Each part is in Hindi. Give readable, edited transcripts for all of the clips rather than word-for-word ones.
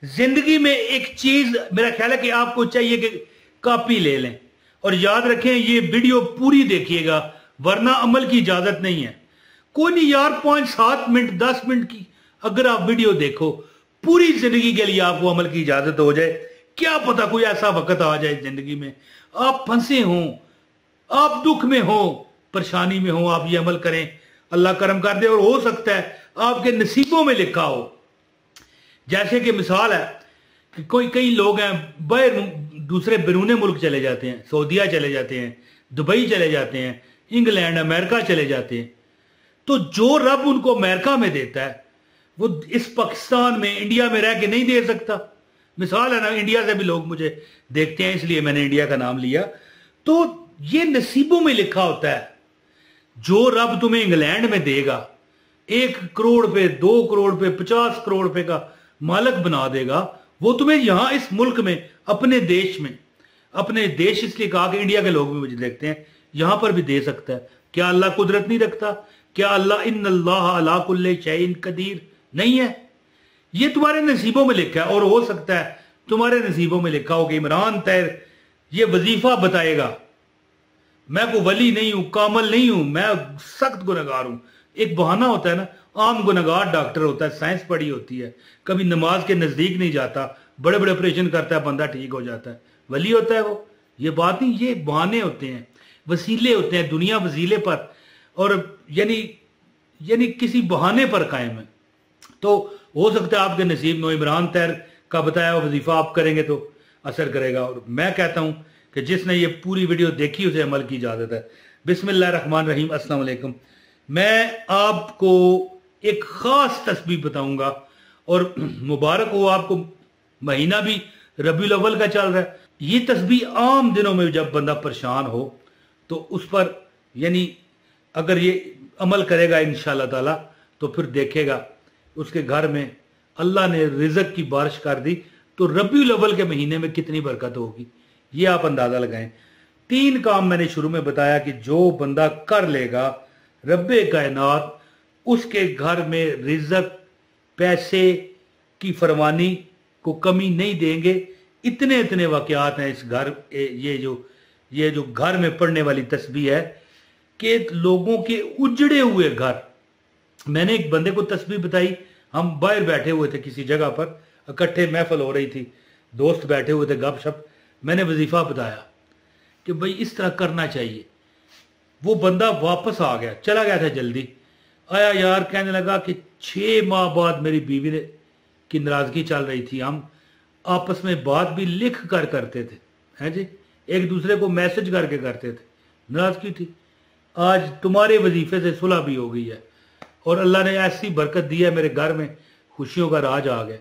जिंदगी में एक चीज मेरा ख्याल है कि आपको चाहिए कि कॉपी ले लें और याद रखें, ये वीडियो पूरी देखिएगा वरना अमल की इजाजत नहीं है। कोई नहीं यार 5-7 मिनट 10 मिनट की अगर आप वीडियो देखो, पूरी जिंदगी के लिए आपको अमल की इजाजत हो जाए। क्या पता कोई ऐसा वक्त आ जाए जिंदगी में आप फंसे हों, आप दुख में हो, परेशानी में हो, आप ये अमल करें, अल्लाह करम कर दे। और हो सकता है आपके नसीबों में लिखा हो। जैसे कि मिसाल है कि कई लोग हैं बाहर दूसरे बैरून मुल्क चले जाते हैं, सऊदीया चले जाते हैं, दुबई चले जाते हैं, इंग्लैंड अमेरिका चले जाते हैं। तो जो रब उनको अमेरिका में देता है वो इस पाकिस्तान में इंडिया में रह के नहीं दे सकता। मिसाल है ना, इंडिया से भी लोग मुझे देखते हैं इसलिए मैंने इंडिया का नाम लिया। तो ये नसीबों में लिखा होता है। जो रब तुम्हें इंग्लैंड में देगा 1 करोड़ पे 2 करोड़ पे 50 करोड़ रुपए का मालिक बना देगा, वो तुम्हें यहां इस मुल्क में अपने देश इसलिए कहा कि इंडिया के लोग भी मुझे देखते हैं, यहां पर भी दे सकता है। क्या अल्लाह कुदरत नहीं रखता? क्या अल्लाह इन्नल्लाह अला कुल्लि शैइन कदीर नहीं है? ये तुम्हारे नसीबों में लिखा है। और हो सकता है तुम्हारे नसीबों में लिखा हो कि इमरान तैर ये वजीफा बताएगा। मैं कोई वली नहीं हूं, कामल नहीं हूं, मैं सख्त गुनहगार हूं। एक बहाना होता है ना, आम गुनहगार डॉक्टर होता है, साइंस पढ़ी होती है, कभी नमाज के नजदीक नहीं जाता, बड़े बड़े ऑपरेशन करता है, बंदा ठीक हो जाता है, वली होता है वो। ये बात नहीं, ये बहाने होते हैं, वसीले होते हैं। दुनिया वसीले पर और यानी किसी बहाने पर कायम है। तो हो सकता है आपके नसीब में इमरान तैर का बताया वजीफा आप करेंगे तो असर करेगा। और मैं कहता हूं कि जिसने ये पूरी वीडियो देखी उसे अमल की इजाजत है। बिस्मिल्लाहिर्रहमानिर्रहीम, अस्सलाम वालेकुम। मैं आपको एक खास तस्बीह बताऊंगा और मुबारक हो आपको, महीना भी रबीउल अव्वल का चल रहा है। ये तस्बीह आम दिनों में जब बंदा परेशान हो तो उस पर अगर ये अमल करेगा इंशाअल्लाह ताला तो फिर देखेगा उसके घर में अल्लाह ने रिज़्क की बारिश कर दी तो रबीउल अव्वल के महीने में कितनी बरकत होगी ये आप अंदाजा लगाएं। 3 काम मैंने शुरू में बताया कि जो बंदा कर लेगा रब्बे कायनात उसके घर में रिज़्क पैसे की फरमानी को कमी नहीं देंगे। इतने वाकयात हैं इस घर, ये जो घर में पढ़ने वाली तस्बीह है कि लोगों के उजड़े हुए घर। मैंने एक बंदे को तस्बीह बताई, हम बाहर बैठे हुए थे किसी जगह पर, इकट्ठे महफिल हो रही थी, दोस्त बैठे हुए थे गपशप, मैंने वजीफा बताया कि भाई इस तरह करना चाहिए। वो बंदा वापस आ गया, चला गया था जल्दी, आया यार कहने लगा कि 6 माह बाद मेरी बीवी की नाराजगी चल रही थी, हम आपस में बात भी लिख कर करते थे, हैं जी, एक दूसरे को मैसेज करके करते थे, नाराजगी थी। आज तुम्हारे वजीफे से सुलह भी हो गई है और अल्लाह ने ऐसी बरकत दी है, मेरे घर में खुशियों का राज आ गया।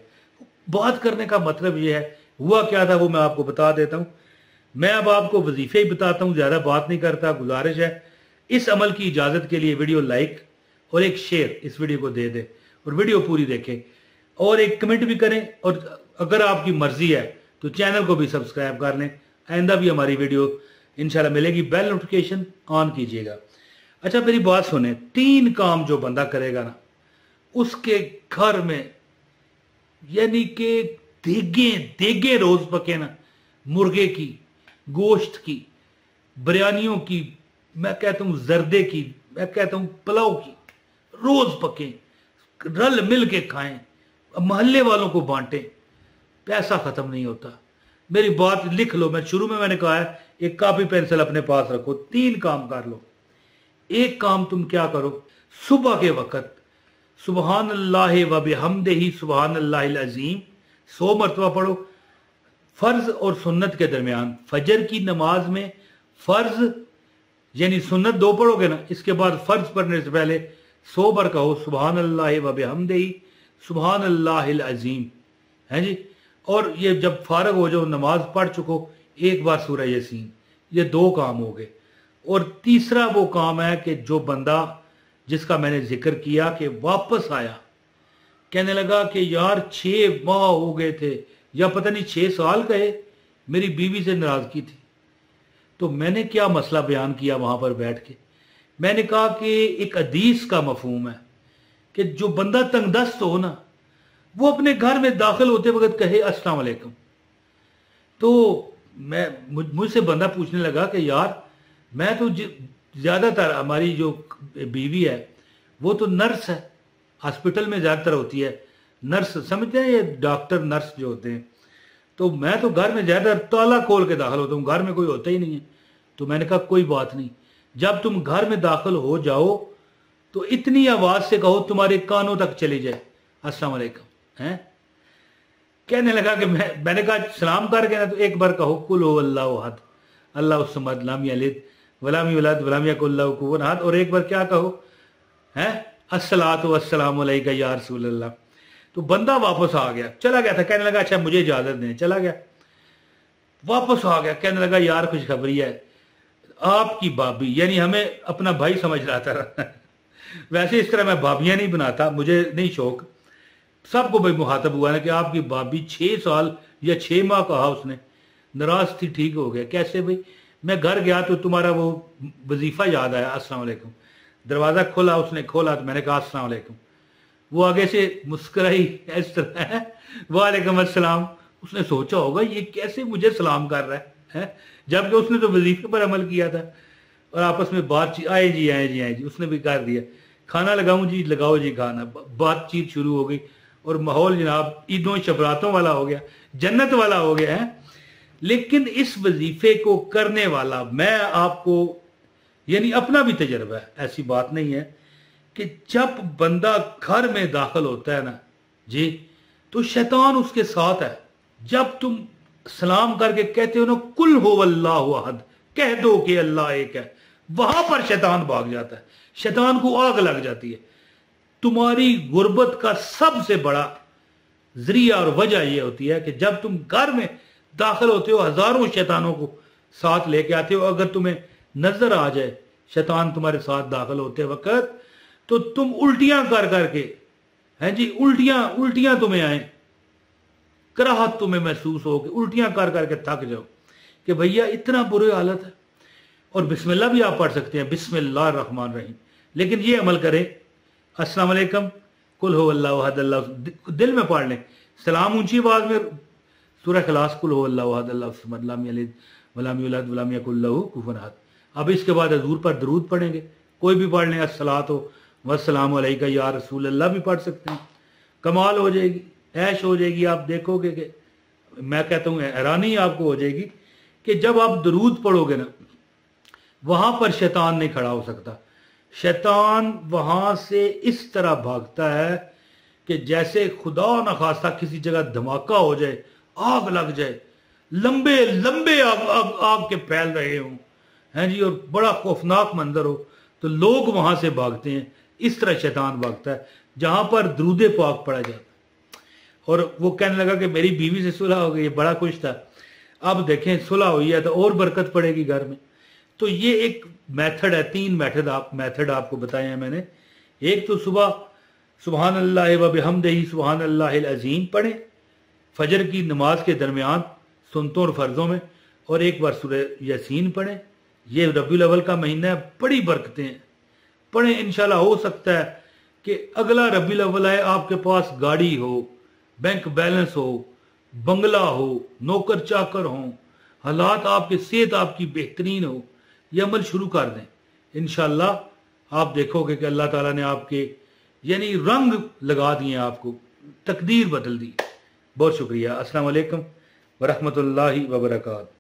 बात करने का मतलब ये है, हुआ क्या था वो मैं आपको बता देता हूँ। मैं अब आपको वजीफे ही बताता हूँ, ज़्यादा बात नहीं करता। गुजारिश है इस अमल की इजाज़त के लिए वीडियो लाइक और एक शेयर इस वीडियो को दे दें और वीडियो पूरी देखें और एक कमेंट भी करें। और अगर आपकी मर्जी है तो चैनल को भी सब्सक्राइब कर लें। आइंदा भी हमारी वीडियो इंशाल्लाह मिलेगी, बेल नोटिफिकेशन ऑन कीजिएगा। अच्छा मेरी बात सुने, 3 काम जो बंदा करेगा ना उसके घर में यानी कि देगे रोज पके ना, मुर्गे की, गोश्त की, बिरयानियों की, मैं कहता हूं जर्दे की, मैं कहता हूं पुलाव की, रोज पके, रल मिल के खाएं, मोहल्ले वालों को बांटें, पैसा खत्म नहीं होता। मेरी बात लिख लो, मैं शुरू में मैंने कहा है एक कॉपी पेंसिल अपने पास रखो। 3 काम कर लो। एक काम तुम क्या करो, सुबह के वक्त सुबहान अल्लाह व बिहम्दिही सुबहान अल्लाहिल अज़ीम 100 मरतबा पढ़ो। फर्ज और सुन्नत के दरमियान फजर की नमाज में फर्ज यानी सुन्नत 2 पढ़ोगे ना, इसके बाद फर्ज पढ़ने से पहले 100 बार कहो सुबहान अल्लाह व बिहम्दिही सुबहान अल्लाहिल अज़ीम, है जी। और ये जब फारग हो जाओ, नमाज पढ़ चुको, 1 बार सूरह यासीन। ये 2 काम हो गए। और तीसरा वो काम है कि जो बंदा जिसका मैंने जिक्र किया कि वापस आया, कहने लगा कि यार 6 माह हो गए थे या पता नहीं 6 साल गए, मेरी बीवी से नाराजगी थी। तो मैंने क्या मसला बयान किया वहां पर बैठ के, मैंने कहा कि एक हदीस का मफहूम है कि जो बंदा तंगदस्त हो ना, वो अपने घर में दाखिल होते वक्त कहे अस्सलाम वालेकुम। तो मुझसे बंदा पूछने लगा कि यार मैं तो ज़्यादातर हमारी जो बीवी है वो तो नर्स है, हॉस्पिटल में ज़्यादातर होती है नर्स, समझते हैं ये डॉक्टर नर्स जो होते हैं, तो मैं तो घर में ज़्यादातर ताला खोल के दाखिल होता हूँ, घर में कोई होता ही नहीं है। तो मैंने कहा कोई बात नहीं, जब तुम घर में दाखिल हो जाओ तो इतनी आवाज़ से कहो तुम्हारे कानों तक चली जाए अस्सलाम वालेकुम। हैं कहने लगा कि मैंने कहा सलाम करके ना तो एक बार कहो कुल हो अल्लाह अहद अल्लाह समद लम यलिद वलम यूलद वलम यकुल लहू कुफुवन अहद, और एक बार क्या कहो हैं अस्सलातु वस्सलामु अलैका या रसूल अल्लाह। तो बंदा वापस आ गया, चला गया था, कहने लगा अच्छा मुझे इजाजत दें, चला गया, वापस आ गया, कहने लगा यार खुशखबरी है, आपकी भाभी, यानी हमें अपना भाई समझ रहा था वैसे इस तरह मैं भाभियां नहीं बनाता, मुझे नहीं शौक, सबको भाई मुखातब हुआ ना कि आपकी भाभी 6 साल या 6 माह कहा उसने, नाराज थी, ठीक हो गया। कैसे भाई, मैं घर गया तो तुम्हारा वो वजीफा याद आया अस्सलाम वालेकुम, दरवाज़ा खोला, उसने खोला तो मैंने कहा अस्सलाम वालेकुम, वो आगे से मुस्कुराई इस तरह वालेकुम अस्सलाम। उसने सोचा होगा ये कैसे मुझे सलाम कर रहा है, जबकि उसने तो वजीफे पर अमल किया था। और आपस में बातचीत, आए जी आए जी आए जी, उसने भी कर दिया, खाना लगाऊं जी, लगाओ जी खाना, बातचीत शुरू हो गई और माहौल जनाब ईदों शबरातों वाला हो गया, जन्नत वाला हो गया है। लेकिन इस वजीफे को करने वाला, मैं आपको यानी अपना भी तजर्बा है, ऐसी बात नहीं है, कि जब बंदा घर में दाखिल होता है ना जी, तो शैतान उसके साथ है। जब तुम सलाम करके कहते हो ना कुल हो अल्लाहु अहद, कह दो कि अल्लाह एक है, वहां पर शैतान भाग जाता है, शैतान को आग लग जाती है। तुम्हारी गुर्बत का सबसे बड़ा जरिया और वजह यह होती है कि जब तुम घर में दाखिल होते हो, हजारों शैतानों को साथ लेके आते हो। अगर तुम्हें नजर आ जाए शैतान तुम्हारे साथ दाखिल होते वक्त, तो तुम उल्टियां कर करके, हैं जी, उल्टियां तुम्हें आए, कराहत तुम्हें महसूस हो कि उल्टियां कर करके थक जाओ कि भैया इतना बुरी हालत है। और बिस्मिल्लाह भी आप पढ़ सकते हैं, बिस्मिल्लाह रहमान रहीम, लेकिन ये अमल करें अस्सलाम वालेकुम कुल हो अल्लाहु अहद अल्लाह दिल में पढ़ लें, सलाम ऊंची आवाज में, सूरह इखलास कुल हो अल्लाहु अहद अल्लाहु समद लम यलिद वलम यूलद वलम यकुल लहू कुफुवन अहद। अब इसके बाद हजूर पर दरूद पढ़ेंगे, कोई भी पढ़ लें, अस्सलातु वस्सलामु अलैका या रसूल अल्लाह भी पढ़ सकते हैं, कमाल हो जाएगी, ऐश हो जाएगी। आप देखोगे कि मैं कहता हूँ हैरानी आपको हो जाएगी कि जब आप दरूद पढ़ोगे ना, वहां पर शैतान नहीं खड़ा हो सकता। शैतान वहां से इस तरह भागता है कि जैसे खुदा न खास्ता किसी जगह धमाका हो जाए, आग लग जाए, लंबे लंबे आग के फैल रहे हों, हैं जी, और बड़ा खौफनाक मंजर हो, तो लोग वहां से भागते हैं। इस तरह शैतान भागता है जहां पर दरूद पाक पढ़ा जाता है। और वो कहने लगा कि मेरी बीवी से सुलह हो गई, बड़ा खुश था। अब देखें सुलह हुई है तो और बरकत पड़ेगी घर में। तो ये एक मेथड है, 3 मेथड आपको बताए हैं मैंने। एक तो सुबह सुबहान अल्लाह व बिहम्दिही सुबहान अल्लाहिल अज़ीम पढ़ें फजर की नमाज के दरमियान सुन्नतों और फर्जों में, और एक बार सूरह यासीन पढ़ें। ये रबीउल अव्वल का महीना है, बड़ी बरकतें हैं, पढ़ें। इंशाल्लाह हो सकता है कि अगला रबीउल अव्वल आए, आपके पास गाड़ी हो, बैंक बैलेंस हो, बंगला हो, नौकर चाकर हो, हालात आपके, सेहत आपकी बेहतरीन हो, ये अमल शुरू कर दें। इंशाल्लाह आप देखोगे कि अल्लाह ताला ने आपके यानी रंग लगा दिए, आपको तकदीर बदल दी। बहुत शुक्रिया। अस्सलाम वालेकुम व रहमतुल्लाहि व बरकातहू।